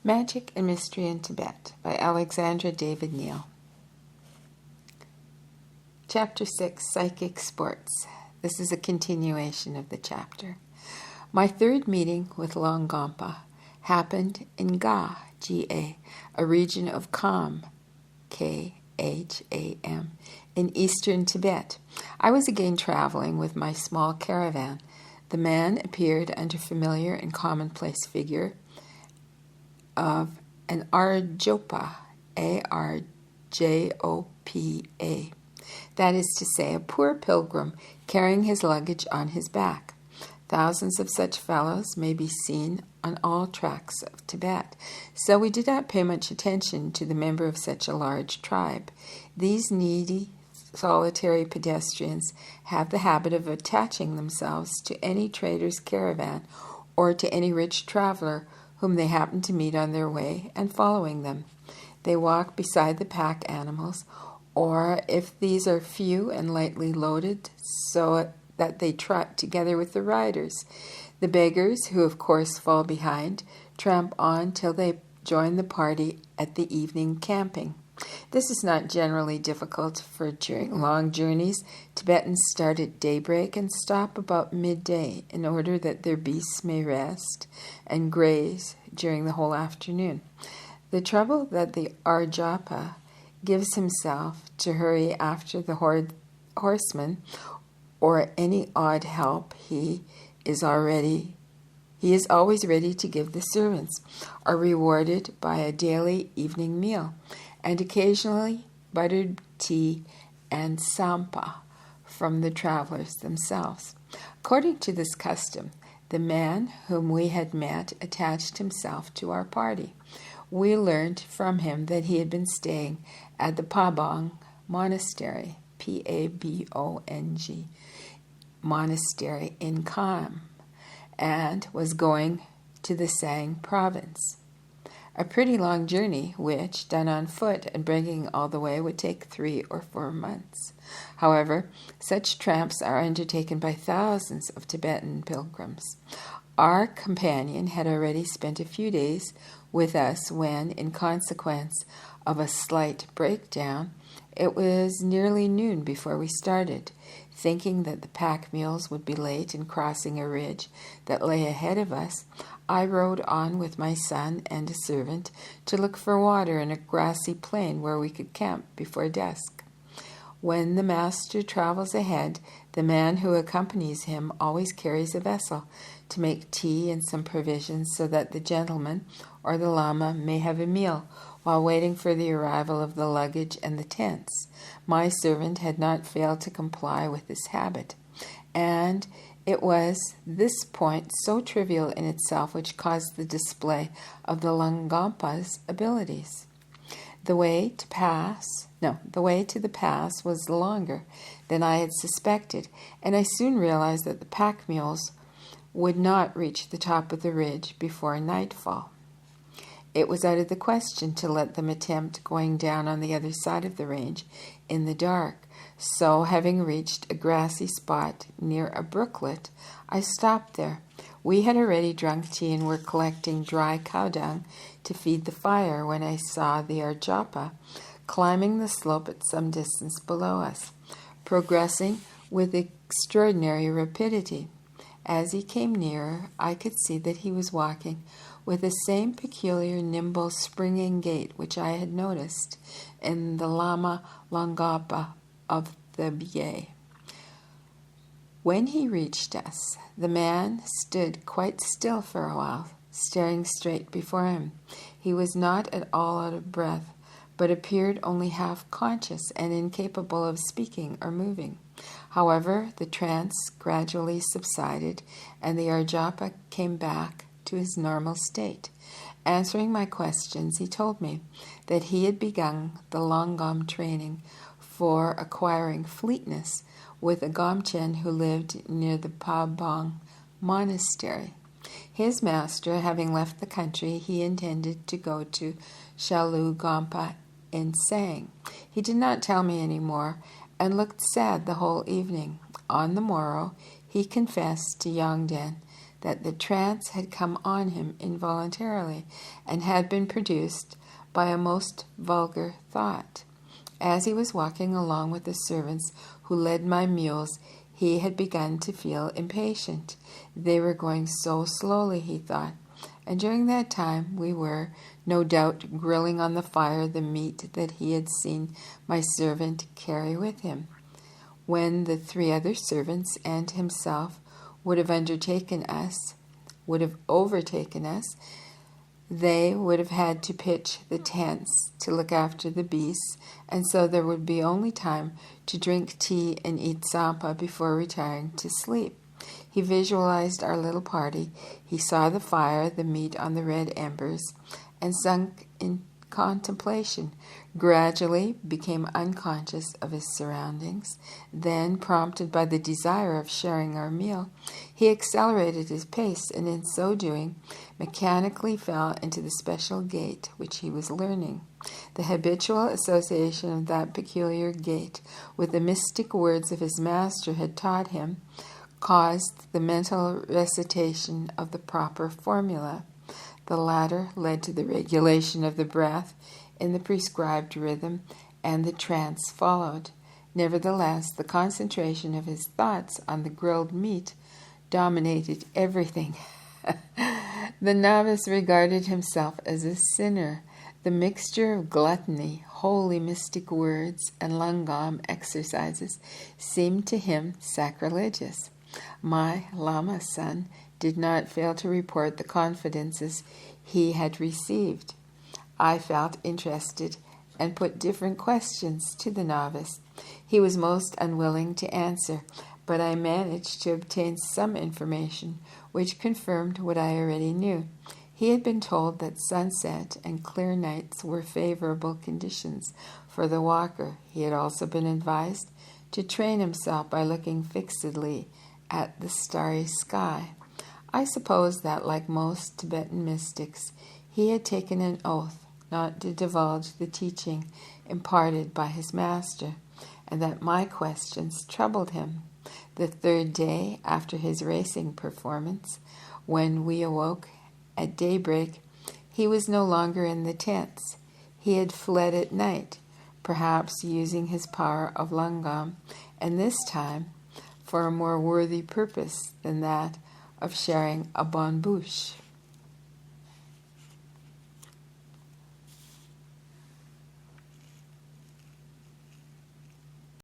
Magic and Mystery in Tibet by Alexandra David-Neel. Chapter 6, Psychic Sports. This is a continuation of the chapter. My third meeting with Longompa happened in Ga, G-A, a region of Kham, K-H-A-M, in eastern Tibet. I was again traveling with my small caravan. The man appeared under familiar and commonplace figure of an Arjopa, A-R-J-O-P-A. That is to say, a poor pilgrim carrying his luggage on his back. Thousands of such fellows may be seen on all tracts of Tibet, so we did not pay much attention to the member of such a large tribe. These needy, solitary pedestrians have the habit of attaching themselves to any trader's caravan or to any rich traveler whom they happen to meet on their way, and following them. They walk beside the pack animals, or if these are few and lightly loaded, so that they trot together with the riders. The beggars, who of course fall behind, tramp on till they join the party at the evening camping. This is not generally difficult, for during long journeys, Tibetans start at daybreak and stop about midday in order that their beasts may rest and graze during the whole afternoon. The trouble that the Arjapa gives himself to hurry after the horseman or any odd help he is always ready to give the servants, are rewarded by a daily evening meal, and occasionally buttered tea and sampa from the travelers themselves. According to this custom, the man whom we had met attached himself to our party. We learned from him that he had been staying at the Pabong monastery, P-A-B-O-N-G, monastery in Kham, and was going to the Sang province. A pretty long journey, which, done on foot and bringing all the way, would take 3 or 4 months. However, such tramps are undertaken by thousands of Tibetan pilgrims. Our companion had already spent a few days with us when, in consequence of a slight breakdown, it was nearly noon before we started. Thinking that the pack mules would be late in crossing a ridge that lay ahead of us, I rode on with my son and a servant to look for water in a grassy plain where we could camp before dusk. When the master travels ahead, the man who accompanies him always carries a vessel to make tea and some provisions so that the gentleman or the lama may have a meal while waiting for the arrival of the luggage and the tents. My servant had not failed to comply with this habit, and it was this point, so trivial in itself, which caused the display of the Longompa's abilities. The way to the pass was longer than I had suspected, and I soon realized that the pack mules would not reach the top of the ridge before nightfall. It was out of the question to let them attempt going down on the other side of the range in the dark. So, having reached a grassy spot near a brooklet, I stopped there. We had already drunk tea and were collecting dry cow dung to feed the fire when I saw the Arjapa climbing the slope at some distance below us, progressing with extraordinary rapidity. As he came nearer, I could see that he was walking with the same peculiar, nimble, springing gait which I had noticed in the Lama Longapa of the Bygone. When he reached us, the man stood quite still for a while, staring straight before him. He was not at all out of breath, but appeared only half conscious and incapable of speaking or moving. However, the trance gradually subsided, and the Arjapa came back to his normal state. Answering my questions, he told me that he had begun the Longom training for acquiring fleetness with a Gomchen who lived near the Pabong monastery. His master having left the country, he intended to go to Shalu Gompa in Sang. He did not tell me any more, and looked sad the whole evening. On the morrow, he confessed to Yongden that the trance had come on him involuntarily and had been produced by a most vulgar thought. As he was walking along with the servants who led my mules, he had begun to feel impatient. They were going so slowly, he thought, and during that time we were, no doubt, grilling on the fire the meat that he had seen my servant carry with him. When the 3 other servants and himself would have overtaken us, they would have had to pitch the tents to look after the beasts, and so there would be only time to drink tea and eat tsampa before retiring to sleep. He visualized our little party. He saw the fire, the meat on the red embers, and sunk in contemplation. Gradually became unconscious of his surroundings. Then, prompted by the desire of sharing our meal, he accelerated his pace, and in so doing, mechanically fell into the special gait which he was learning. The habitual association of that peculiar gait with the mystic words of his master had taught him, caused the mental recitation of the proper formula. The latter led to the regulation of the breath in the prescribed rhythm, and the trance followed. Nevertheless, the concentration of his thoughts on the grilled meat dominated everything. The novice regarded himself as a sinner. The mixture of gluttony, holy mystic words, and lungam exercises seemed to him sacrilegious. My Lama son did not fail to report the confidences he had received. I felt interested and put different questions to the novice. He was most unwilling to answer, but I managed to obtain some information which confirmed what I already knew. He had been told that sunset and clear nights were favorable conditions for the walker. He had also been advised to train himself by looking fixedly at the starry sky. I suppose that, like most Tibetan mystics, he had taken an oath not to divulge the teaching imparted by his master, and that my questions troubled him. The 3rd day after his racing performance, when we awoke at daybreak, he was no longer in the tents. He had fled at night, perhaps using his power of lungam, and this time for a more worthy purpose than that of sharing a bonne bouche.